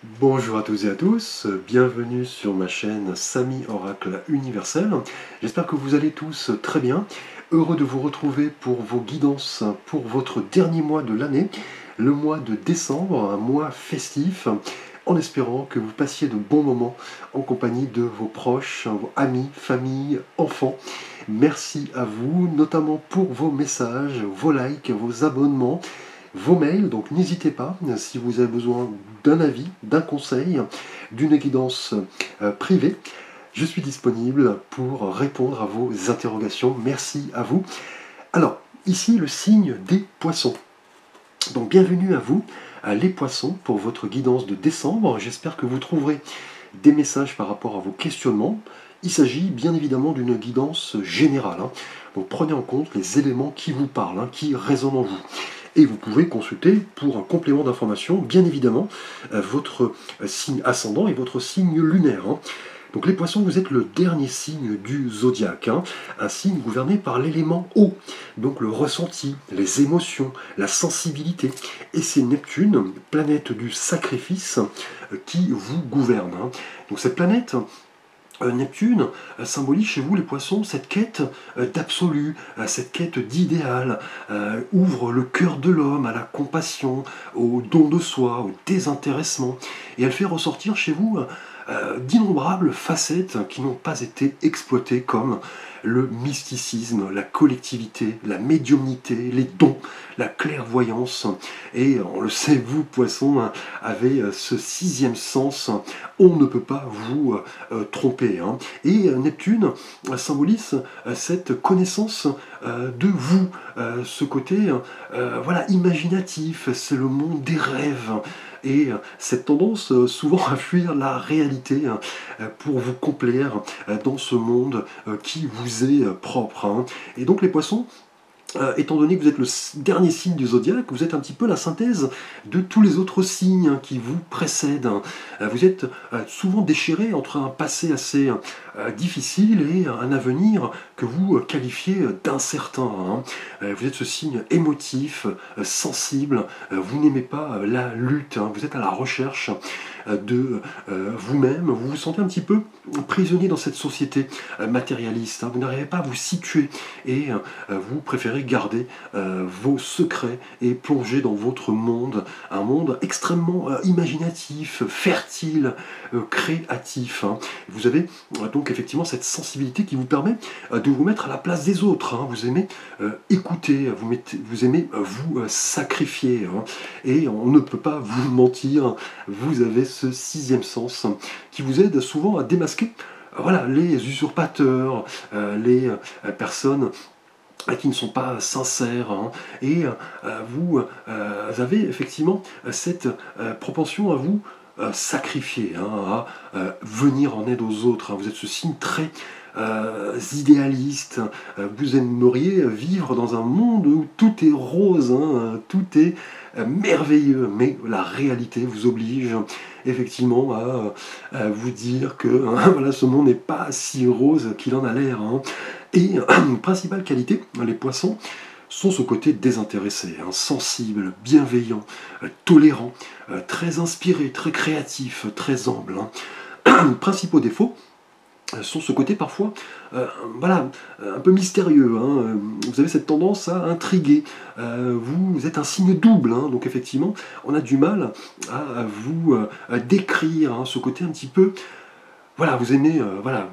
Bonjour à tous et à tous, bienvenue sur ma chaîne Samy Oracle Universel. J'espère que vous allez tous très bien. Heureux de vous retrouver pour vos guidances pour votre dernier mois de l'année, le mois de décembre, un mois festif, en espérant que vous passiez de bons moments en compagnie de vos proches, vos amis, familles, enfants. Merci à vous, notamment pour vos messages, vos likes, vos abonnements, vos mails, donc n'hésitez pas, si vous avez besoin d'un avis, d'un conseil, d'une guidance privée, je suis disponible pour répondre à vos interrogations. Merci à vous. Alors, ici le signe des poissons. Donc bienvenue à vous, les poissons, pour votre guidance de décembre. J'espère que vous trouverez des messages par rapport à vos questionnements. Il s'agit bien évidemment d'une guidance générale. Donc prenez en compte les éléments qui vous parlent, qui résonnent en vous. Et vous pouvez consulter pour un complément d'information, bien évidemment, votre signe ascendant et votre signe lunaire. Donc les poissons, vous êtes le dernier signe du zodiaque, un signe gouverné par l'élément eau, donc le ressenti, les émotions, la sensibilité. Et c'est Neptune, planète du sacrifice, qui vous gouverne. Donc cette planète, Neptune, symbolise chez vous les poissons cette quête d'absolu, cette quête d'idéal, ouvre le cœur de l'homme à la compassion, au don de soi, au désintéressement, et elle fait ressortir chez vous d'innombrables facettes qui n'ont pas été exploitées, comme le mysticisme, la collectivité, la médiumnité, les dons, la clairvoyance. Et on le sait, vous, poissons, avez ce sixième sens, on ne peut pas vous tromper. Et Neptune symbolise cette connaissance de vous, ce côté voilà, imaginatif, c'est le monde des rêves. Et cette tendance souvent à fuir la réalité pour vous complaire dans ce monde qui vous est propre. Et donc les poissons, étant donné que vous êtes le dernier signe du zodiaque, vous êtes un petit peu la synthèse de tous les autres signes qui vous précèdent. Vous êtes souvent déchiré entre un passé assez difficile et un avenir que vous qualifiez d'incertain. Vous êtes ce signe émotif, sensible, vous n'aimez pas la lutte, vous êtes à la recherche de vous-même, vous vous sentez un petit peu prisonnier dans cette société matérialiste, vous n'arrivez pas à vous situer et vous préférez garder vos secrets et plonger dans votre monde, un monde extrêmement imaginatif, fertile, créatif. Vous avez donc effectivement cette sensibilité qui vous permet de vous mettre à la place des autres. Vous aimez écouter, vous aimez vous sacrifier, et on ne peut pas vous mentir, vous avez ce sixième sens qui vous aide souvent à démasquer voilà, les usurpateurs, les personnes qui ne sont pas sincères, et vous avez effectivement cette propension à vous sacrifier, à venir en aide aux autres. Vous êtes ce signe très idéaliste, vous aimeriez vivre dans un monde où tout est rose, tout est merveilleux, mais la réalité vous oblige effectivement à vous dire que voilà, ce monde n'est pas si rose qu'il en a l'air. Et principale qualité, les poissons sont ce côté désintéressé, sensible, bienveillant, tolérant, très inspiré, très créatif, très humble. Principaux défauts sont ce côté parfois voilà, un peu mystérieux. Vous avez cette tendance à intriguer. Vous êtes un signe double, donc effectivement, on a du mal à vous décrire ce côté un petit peu. Voilà, vous aimez voilà,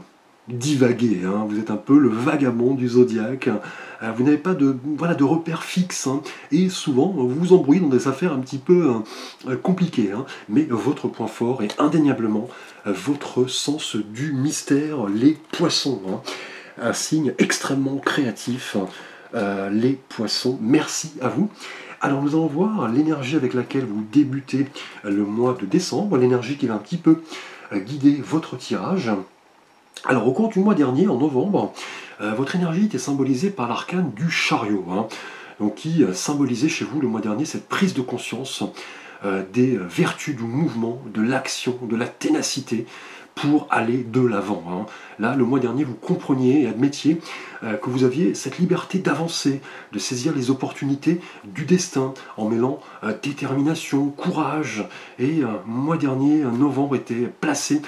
divaguer, vous êtes un peu le vagabond du zodiaque, vous n'avez pas de, voilà, de repères fixes, et souvent vous vous embrouillez dans des affaires un petit peu compliquées, mais votre point fort est indéniablement votre sens du mystère, les poissons, un signe extrêmement créatif, les poissons. Merci à vous. Alors nous allons voir l'énergie avec laquelle vous débutez le mois de décembre, l'énergie qui va un petit peu guider votre tirage. Alors au cours du mois dernier, en novembre, votre énergie était symbolisée par l'arcane du chariot, donc qui symbolisait chez vous le mois dernier cette prise de conscience des vertus du mouvement, de l'action, de la ténacité, pour aller de l'avant, hein. Là, le mois dernier, vous compreniez et admettiez que vous aviez cette liberté d'avancer, de saisir les opportunités du destin, en mêlant détermination, courage. Et mois dernier, novembre était placé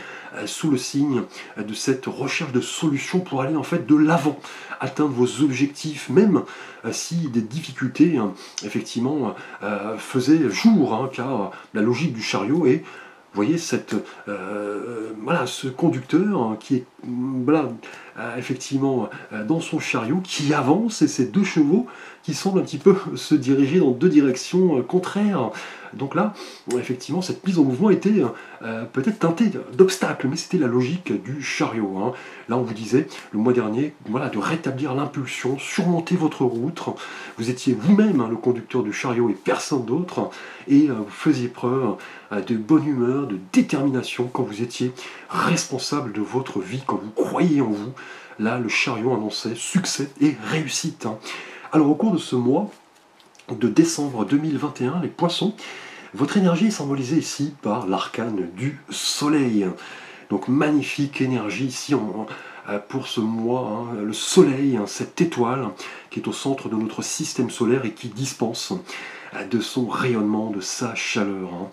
sous le signe de cette recherche de solutions pour aller en fait de l'avant, atteindre vos objectifs, même si des difficultés effectivement faisaient jour, hein, car la logique du chariot est, vous voyez, voilà, ce conducteur qui est voilà, effectivement dans son chariot, qui avance, et ces deux chevaux qui semblent un petit peu se diriger dans deux directions contraires. Donc là, effectivement, cette mise en mouvement était peut-être teintée d'obstacles, mais c'était la logique du chariot, hein. Là, on vous disait, le mois dernier, voilà, de rétablir l'impulsion, surmonter votre route. Vous étiez vous-même, hein, le conducteur du chariot et personne d'autre, et vous faisiez preuve de bonne humeur, de détermination quand vous étiez responsable de votre vie, quand vous croyez en vous. Là, le chariot annonçait succès et réussite, hein. Alors, au cours de ce mois de décembre 2021, les poissons, votre énergie est symbolisée ici par l'arcane du soleil. Donc, magnifique énergie ici pour ce mois, hein, le soleil, hein, cette étoile qui est au centre de notre système solaire et qui dispense de son rayonnement, de sa chaleur, hein.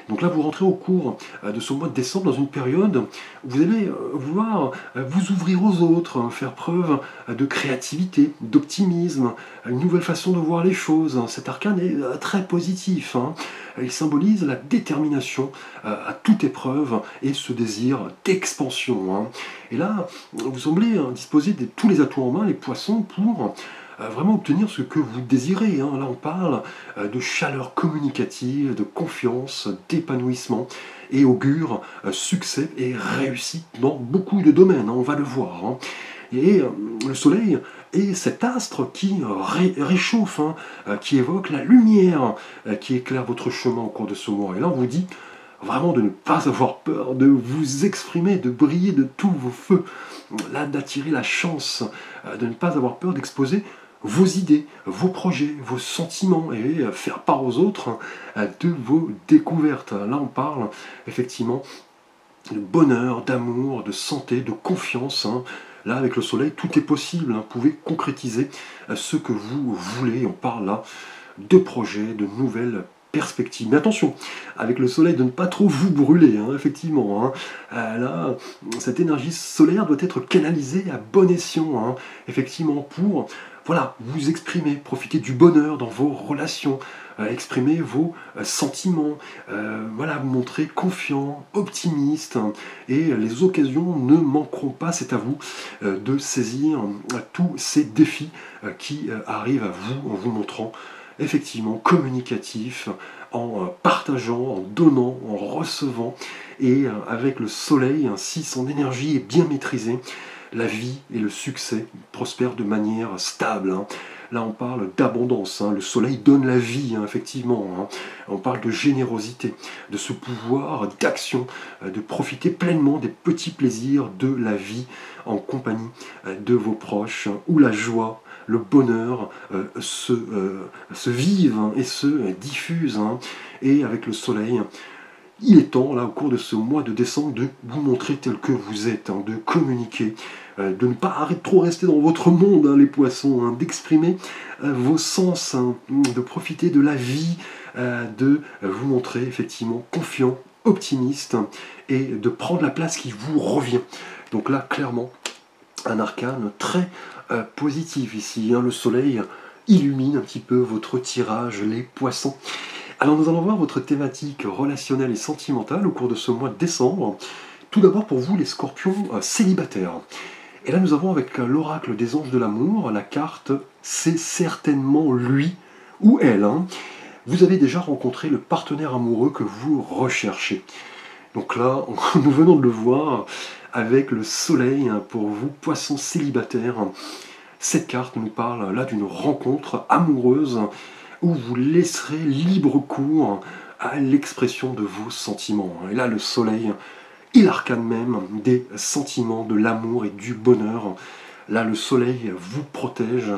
Donc là, vous rentrez au cours de ce mois de décembre dans une période où vous allez vouloir vous ouvrir aux autres, hein, faire preuve de créativité, d'optimisme, une nouvelle façon de voir les choses. Cet arcane est très positif, hein. Il symbolise la détermination à toute épreuve et ce désir d'expansion, hein. Et là, vous semblez disposer de tous les atouts en main, les poissons, pour vraiment obtenir ce que vous désirez, hein. Là, on parle de chaleur communicative, de confiance, d'épanouissement, et augure succès et réussite dans beaucoup de domaines, hein, on va le voir, hein. Et le soleil est cet astre qui réchauffe, hein, qui évoque la lumière qui éclaire votre chemin au cours de ce mois. Et là, on vous dit vraiment de ne pas avoir peur, de vous exprimer, de briller de tous vos feux, là, d'attirer la chance, de ne pas avoir peur d'exposer vos idées, vos projets, vos sentiments, et faire part aux autres de vos découvertes. Là, on parle effectivement de bonheur, d'amour, de santé, de confiance, hein. Là, avec le soleil, tout est possible, hein. Vous pouvez concrétiser ce que vous voulez. On parle là de projets, de nouvelles perspectives. Mais attention, avec le soleil, de ne pas trop vous brûler, hein, effectivement, hein. Là, cette énergie solaire doit être canalisée à bon escient, hein, effectivement, pour voilà, vous exprimer, profiter du bonheur dans vos relations, exprimer vos sentiments, voilà, vous montrer confiant, optimiste, hein, et les occasions ne manqueront pas, c'est à vous de saisir tous ces défis qui arrivent à vous en vous montrant effectivement communicatif, en partageant, en donnant, en recevant, et avec le soleil, ainsi son énergie est bien maîtrisée, la vie et le succès prospèrent de manière stable, hein. Là, on parle d'abondance, hein. Le soleil donne la vie, hein, effectivement, hein. On parle de générosité, de ce pouvoir d'action, de profiter pleinement des petits plaisirs de la vie en compagnie de vos proches, où la joie, le bonheur se vivent, hein, et se diffusent, hein. Et avec le soleil, il est temps, là, au cours de ce mois de décembre, de vous montrer tel que vous êtes, hein, de communiquer, de ne pas trop rester dans votre monde, hein, les poissons, hein, d'exprimer vos sens, hein, de profiter de la vie, de vous montrer effectivement confiant, optimiste, hein, et de prendre la place qui vous revient. Donc là, clairement, un arcane très positif ici, hein. Le soleil illumine un petit peu votre tirage, les poissons. Alors nous allons voir votre thématique relationnelle et sentimentale au cours de ce mois de décembre. Tout d'abord pour vous les scorpions célibataires. Et là nous avons avec l'oracle des anges de l'amour, la carte c'est certainement lui ou elle, hein. Vous avez déjà rencontré le partenaire amoureux que vous recherchez. Donc là, nous venons de le voir avec le soleil, hein, pour vous, poissons célibataires. Cette carte nous parle là d'une rencontre amoureuse où vous laisserez libre cours à l'expression de vos sentiments. Et là, le soleil, il arcane même des sentiments, de l'amour et du bonheur. Là, le soleil vous protège,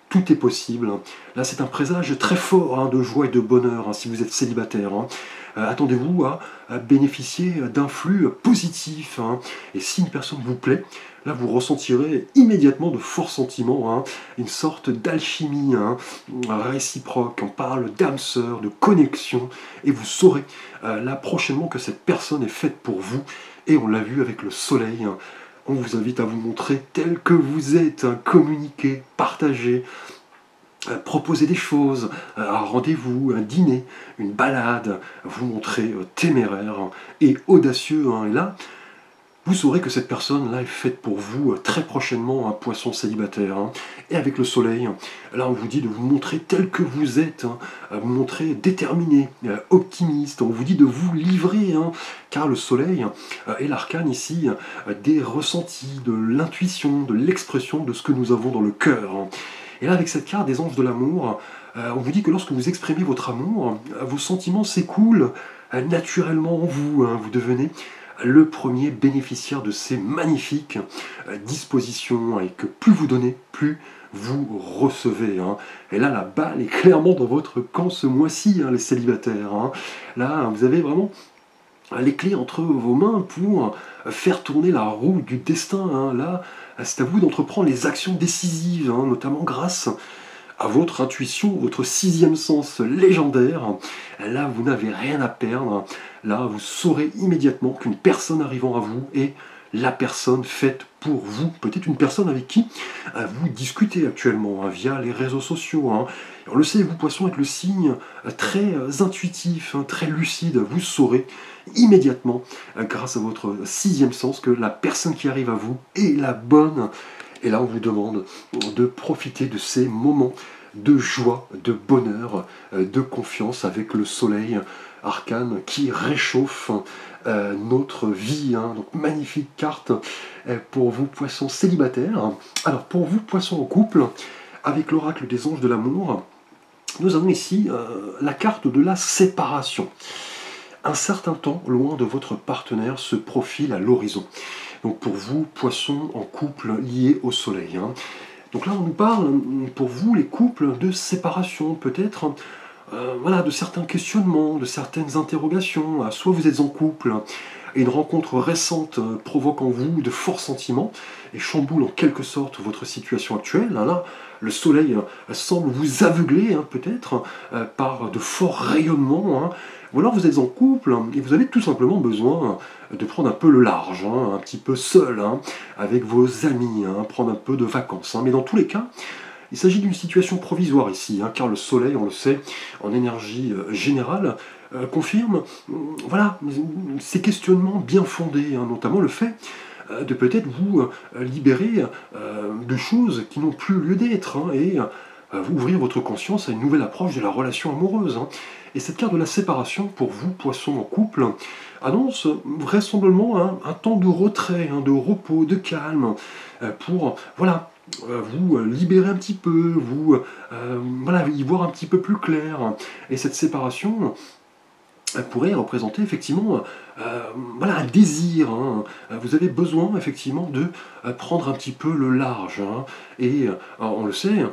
tout est possible. Là, c'est un présage très fort, hein, de joie et de bonheur, hein, si vous êtes célibataire, hein. Attendez-vous à bénéficier d'un flux positif, hein. Et si une personne vous plaît, là vous ressentirez immédiatement de forts sentiments, hein, une sorte d'alchimie, hein, réciproque. On parle d'âme sœur, de connexion, et vous saurez là prochainement que cette personne est faite pour vous. Et on l'a vu avec le soleil, hein. On vous invite à vous montrer tel que vous êtes, hein, communiquer, partager, proposer des choses, un rendez-vous, un dîner, une balade, vous montrer téméraire, hein, et audacieux, hein. Et là, vous saurez que cette personne-là est faite pour vous très prochainement, un poisson célibataire, hein. Et avec le soleil, là on vous dit de vous montrer tel que vous êtes, hein, vous montrer déterminé, optimiste, on vous dit de vous livrer, hein, car le soleil est l'arcane ici des ressentis, de l'intuition, de l'expression de ce que nous avons dans le cœur, hein. Et là avec cette carte des anges de l'amour, on vous dit que lorsque vous exprimez votre amour, vos sentiments s'écoulent naturellement en vous, hein. Vous devenez le premier bénéficiaire de ces magnifiques dispositions, et que plus vous donnez, plus vous recevez, hein. Et là, la balle est clairement dans votre camp ce mois-ci, hein, les célibataires, hein. Là, vous avez vraiment les clés entre vos mains pour faire tourner la roue du destin, hein. Là, c'est à vous d'entreprendre les actions décisives, hein, notamment grâce à votre intuition, votre sixième sens légendaire. Là, vous n'avez rien à perdre. Là, vous saurez immédiatement qu'une personne arrivant à vous est la personne faite pour vous. Peut-être une personne avec qui vous discutez actuellement, hein, via les réseaux sociaux, hein. On le sait, vous poissons êtes le signe très intuitif, hein, très lucide. Vous saurez immédiatement, grâce à votre sixième sens, que la personne qui arrive à vous est la bonne. Et là, on vous demande de profiter de ces moments de joie, de bonheur, de confiance avec le soleil arcane qui réchauffe notre vie, hein. Donc, magnifique carte pour vous, poissons célibataires. Alors, pour vous, poissons en couple, avec l'oracle des anges de l'amour, nous avons ici la carte de la séparation. Un certain temps loin de votre partenaire se profile à l'horizon. Donc pour vous, poissons en couple liés au soleil, hein. Donc là, on nous parle, pour vous, les couples, de séparation, peut-être, voilà, de certains questionnements, de certaines interrogations. Soit vous êtes en couple, et une rencontre récente provoque en vous de forts sentiments, et chamboule en quelque sorte votre situation actuelle, hein. Là, le soleil semble vous aveugler, hein, peut-être, par de forts rayonnements, hein. Ou alors vous êtes en couple et vous avez tout simplement besoin de prendre un peu le large, hein, un petit peu seul, hein, avec vos amis, hein, prendre un peu de vacances, hein. Mais dans tous les cas, il s'agit d'une situation provisoire ici, hein, car le soleil, on le sait, en énergie générale, confirme voilà, ces questionnements bien fondés, hein, notamment le fait de peut-être vous libérer de choses qui n'ont plus lieu d'être, hein, et vous ouvrir votre conscience à une nouvelle approche de la relation amoureuse, hein. Et cette carte de la séparation, pour vous, poissons en couple, annonce vraisemblablement un temps de retrait, hein, de repos, de calme, pour voilà, vous libérer un petit peu, vous voilà, y voir un petit peu plus clair. Et cette séparation pourrait représenter effectivement voilà, un désir, hein. Vous avez besoin effectivement de prendre un petit peu le large, hein. Et on le sait,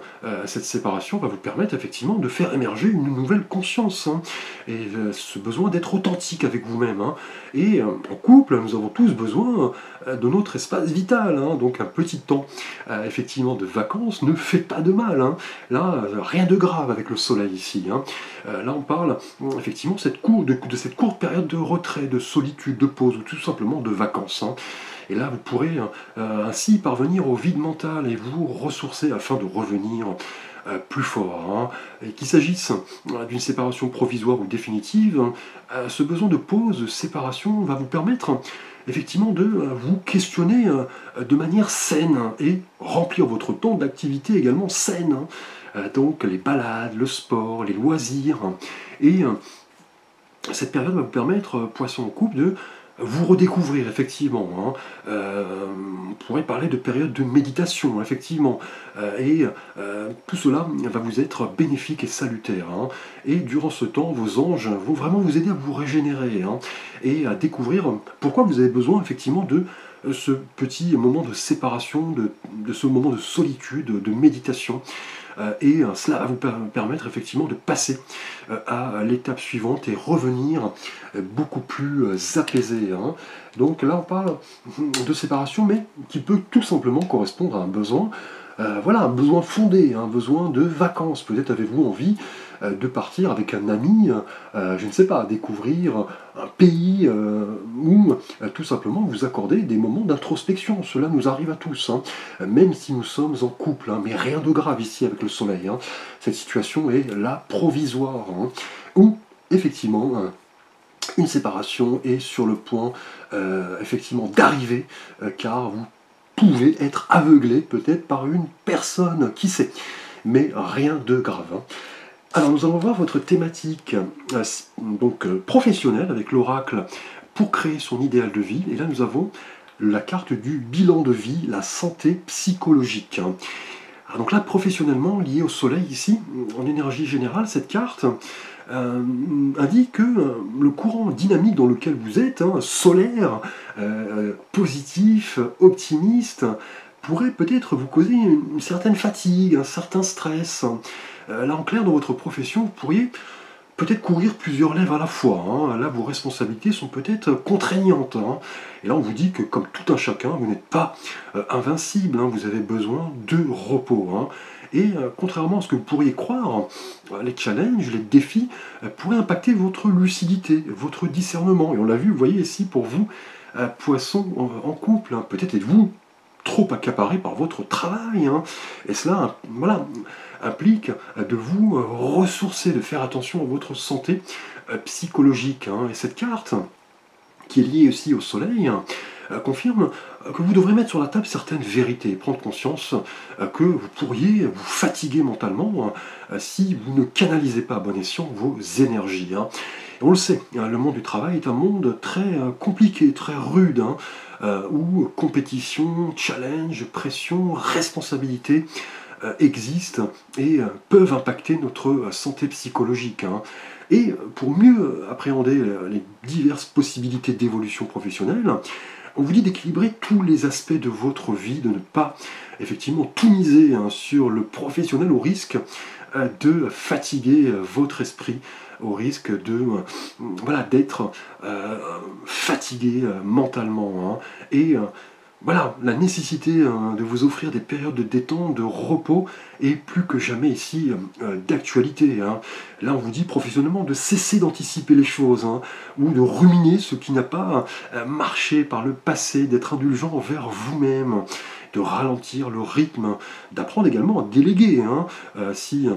cette séparation va vous permettre effectivement de faire émerger une nouvelle conscience, hein. Et ce besoin d'être authentique avec vous-même, hein. Et en couple, nous avons tous besoin de notre espace vital, hein. Donc un petit temps effectivement de vacances ne fait pas de mal, hein. Là, rien de grave avec le soleil ici, hein. Là on parle effectivement de cette courte période de retrait, de solitude, de pause, ou tout simplement de vacances, hein. Et là, vous pourrez ainsi parvenir au vide mental et vous ressourcer afin de revenir plus fort, hein. Et qu'il s'agisse d'une séparation provisoire ou définitive, ce besoin de pause, de séparation, va vous permettre effectivement de vous questionner de manière saine et remplir votre temps d'activité également saine, hein. Donc les balades, le sport, les loisirs, et cette période va vous permettre, poisson en couple, de vous redécouvrir, effectivement, hein. On pourrait parler de période de méditation, effectivement. Et tout cela va vous être bénéfique et salutaire, hein. Et durant ce temps, vos anges vont vraiment vous aider à vous régénérer, hein, et à découvrir pourquoi vous avez besoin, effectivement, de ce petit moment de séparation, de ce moment de solitude, de méditation, et cela va vous permettre effectivement de passer à l'étape suivante et revenir beaucoup plus apaisé, hein. Donc là, on parle de séparation, mais qui peut tout simplement correspondre à un besoin, voilà, un besoin fondé, un besoin de vacances. Peut-être avez-vous envie de partir avec un ami, je ne sais pas, découvrir un pays ou tout simplement vous accorder des moments d'introspection. Cela nous arrive à tous, hein, même si nous sommes en couple, hein, mais rien de grave ici avec le soleil, hein. Cette situation est là provisoire, hein, où effectivement une séparation est sur le point effectivement d'arriver, car vous pouvez être aveuglé peut-être par une personne, qui sait, mais rien de grave, hein. Alors nous allons voir votre thématique professionnelle avec l'oracle pour créer son idéal de vie. Et là nous avons la carte du bilan de vie, la santé psychologique. Alors donc là professionnellement lié au soleil ici, en énergie générale, cette carte indique que le courant dynamique dans lequel vous êtes, hein, solaire, positif, optimiste, pourrait peut-être vous causer une certaine fatigue, un certain stress. Là, en clair, dans votre profession, vous pourriez peut-être courir plusieurs lèvres à la fois, hein. Là, vos responsabilités sont peut-être contraignantes, hein. Et là, on vous dit que, comme tout un chacun, vous n'êtes pas invincible, hein. Vous avez besoin de repos, hein. Et contrairement à ce que vous pourriez croire, les challenges, les défis pourraient impacter votre lucidité, votre discernement. Et on l'a vu, vous voyez ici, pour vous, poisson en couple, hein. Peut-être êtes-vous trop accaparé par votre travail, hein. Et cela, voilà, implique de vous ressourcer, de faire attention à votre santé psychologique, hein. Et cette carte, qui est liée aussi au soleil, confirme que vous devrez mettre sur la table certaines vérités, prendre conscience que vous pourriez vous fatiguer mentalement si vous ne canalisez pas à bon escient vos énergies, hein. Et on le sait, hein, le monde du travail est un monde très compliqué, très rude, hein, où compétition, challenge, pression, responsabilité existent et peuvent impacter notre santé psychologique, hein. Et pour mieux appréhender les diverses possibilités d'évolution professionnelle, on vous dit d'équilibrer tous les aspects de votre vie, de ne pas effectivement tout miser, hein, sur le professionnel au risque de fatiguer votre esprit, au risque de voilà, d'être fatigué mentalement, hein. Et voilà, la nécessité de vous offrir des périodes de détente, de repos, est plus que jamais ici d'actualité, hein. Là, on vous dit professionnellement de cesser d'anticiper les choses, hein, ou de ruminer ce qui n'a pas marché par le passé, d'être indulgent envers vous-même, de ralentir le rythme, d'apprendre également à déléguer, hein, si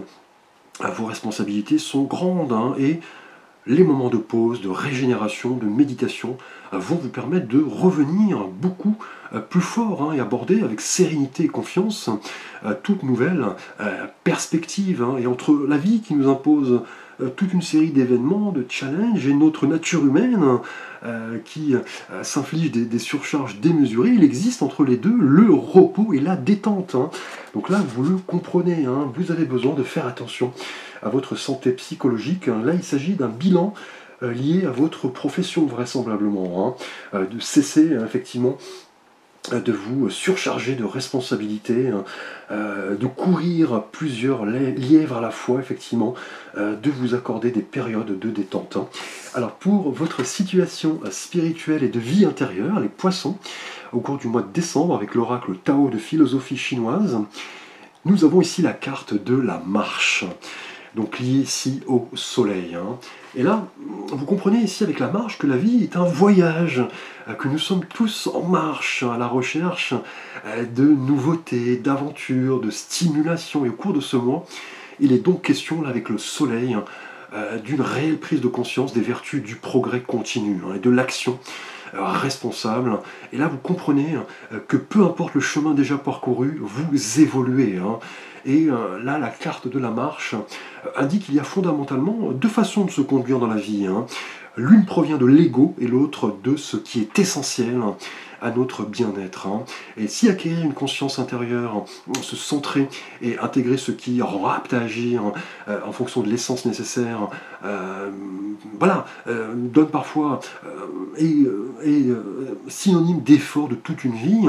vos responsabilités sont grandes, hein. Et les moments de pause, de régénération, de méditation vont vous permettre de revenir beaucoup plus fort, hein, et aborder avec sérénité et confiance toute nouvelle perspective, hein. Et entre la vie qui nous impose toute une série d'événements, de challenges, et notre nature humaine qui s'inflige des surcharges démesurées, il existe entre les deux le repos et la détente, hein. Donc là, vous le comprenez, hein, vous avez besoin de faire attention à votre santé psychologique. Là, il s'agit d'un bilan lié à votre profession, vraisemblablement, hein, de cesser effectivement de vous surcharger de responsabilités, hein, de courir plusieurs lièvres à la fois, effectivement, de vous accorder des périodes de détente, hein. Alors, pour votre situation spirituelle et de vie intérieure, les poissons, au cours du mois de décembre, avec l'oracle Tao de philosophie chinoise, nous avons ici la carte de la marche, donc liée ici au soleil, hein. Et là, vous comprenez ici avec la marche que la vie est un voyage, que nous sommes tous en marche, à la recherche de nouveautés, d'aventures, de stimulation. Et au cours de ce mois, il est donc question, là, avec le soleil, d'une réelle prise de conscience des vertus du progrès continu, hein, et de l'action responsable. Et là, vous comprenez que peu importe le chemin déjà parcouru, vous évoluez, hein. Et là, la carte de la marche indique qu'il y a fondamentalement deux façons de se conduire dans la vie, hein. L'une provient de l'ego et l'autre de ce qui est essentiel à notre bien-être, hein. Et si acquérir une conscience intérieure, se centrer et intégrer ce qui rend apte à agir en fonction de l'essence nécessaire, voilà, donne parfois synonyme d'effort de toute une vie,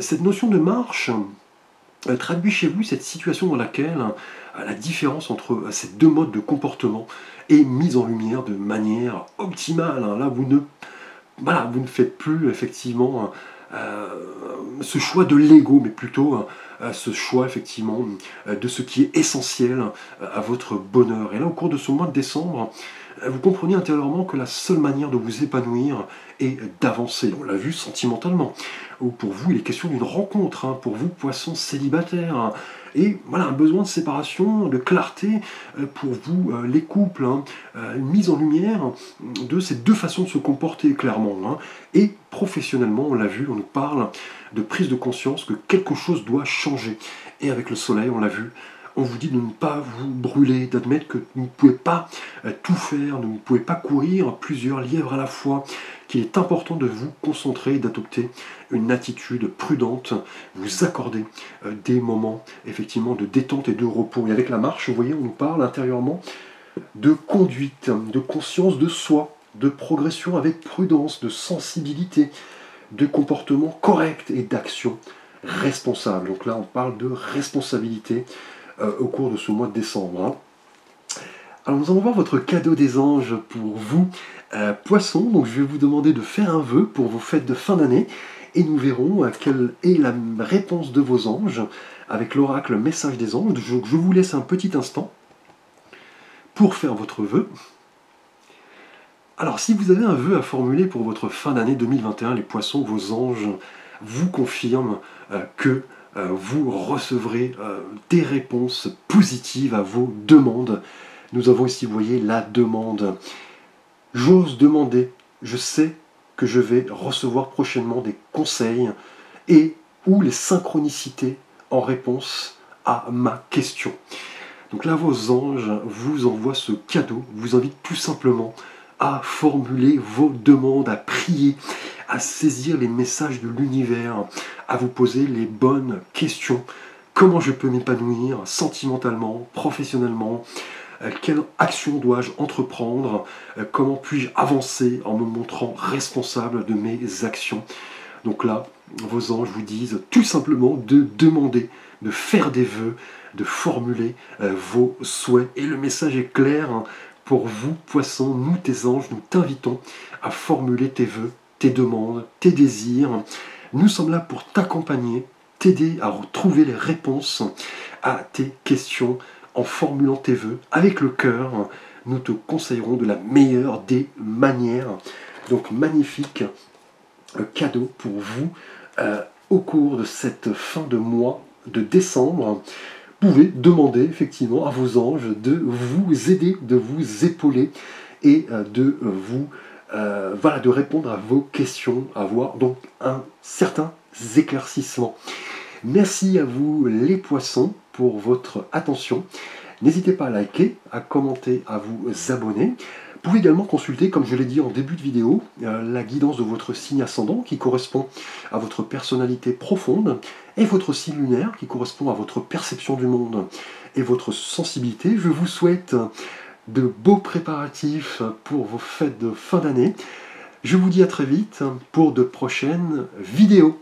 cette notion de marche traduit chez vous cette situation dans laquelle la différence entre ces deux modes de comportement est mise en lumière de manière optimale. Hein. Là, voilà, vous ne faites plus effectivement ce choix de l'ego, mais plutôt ce choix effectivement de ce qui est essentiel à votre bonheur. Et là, au cours de ce mois de décembre, vous comprenez intérieurement que la seule manière de vous épanouir est d'avancer. On l'a vu sentimentalement. Ou pour vous, il est question d'une rencontre. Hein, pour vous, poisson célibataire. Hein. Et voilà, un besoin de séparation, de clarté pour vous, les couples. Hein, une mise en lumière de ces deux façons de se comporter clairement. Hein. Et professionnellement, on l'a vu, on nous parle de prise de conscience que quelque chose doit changer. Et avec le soleil, on l'a vu, on vous dit de ne pas vous brûler, d'admettre que vous ne pouvez pas tout faire, vous ne pouvez pas courir plusieurs lièvres à la fois, qu'il est important de vous concentrer et d'adopter une attitude prudente, vous accorder des moments effectivement de détente et de repos. Et avec la marche, vous voyez, on nous parle intérieurement de conduite, de conscience de soi, de progression avec prudence, de sensibilité, de comportement correct et d'action responsable. Donc là, on parle de responsabilité au cours de ce mois de décembre. Hein. Alors nous allons voir votre cadeau des anges pour vous, poissons. Donc je vais vous demander de faire un vœu pour vos fêtes de fin d'année et nous verrons quelle est la réponse de vos anges avec l'oracle message des anges. Je vous laisse un petit instant pour faire votre vœu. Alors si vous avez un vœu à formuler pour votre fin d'année 2021, les poissons, vos anges vous confirment que vous recevrez des réponses positives à vos demandes. Nous avons ici, vous voyez, la demande. J'ose demander, je sais que je vais recevoir prochainement des conseils et ou les synchronicités en réponse à ma question. Donc là, vos anges vous envoient ce cadeau, vous invitent tout simplement à formuler vos demandes, à prier, à saisir les messages de l'univers, à vous poser les bonnes questions. Comment je peux m'épanouir sentimentalement, professionnellement? Quelle action dois-je entreprendre? Comment puis-je avancer en me montrant responsable de mes actions? Donc là, vos anges vous disent tout simplement de demander, de faire des vœux, de formuler vos souhaits. Et le message est clair. Hein. Pour vous, poissons, nous, tes anges, nous t'invitons à formuler tes vœux, tes demandes, tes désirs. Nous sommes là pour t'accompagner, t'aider à retrouver les réponses à tes questions en formulant tes vœux avec le cœur. Nous te conseillerons de la meilleure des manières. Donc magnifique cadeau pour vous au cours de cette fin de mois de décembre. Vous pouvez demander effectivement à vos anges de vous aider, de vous épauler et de vous voilà, de répondre à vos questions, avoir donc un certain éclaircissement. Merci à vous les poissons pour votre attention. N'hésitez pas à liker, à commenter, à vous abonner. Vous pouvez également consulter, comme je l'ai dit en début de vidéo, la guidance de votre signe ascendant qui correspond à votre personnalité profonde et votre signe lunaire qui correspond à votre perception du monde et votre sensibilité. Je vous souhaite de beaux préparatifs pour vos fêtes de fin d'année. Je vous dis à très vite pour de prochaines vidéos.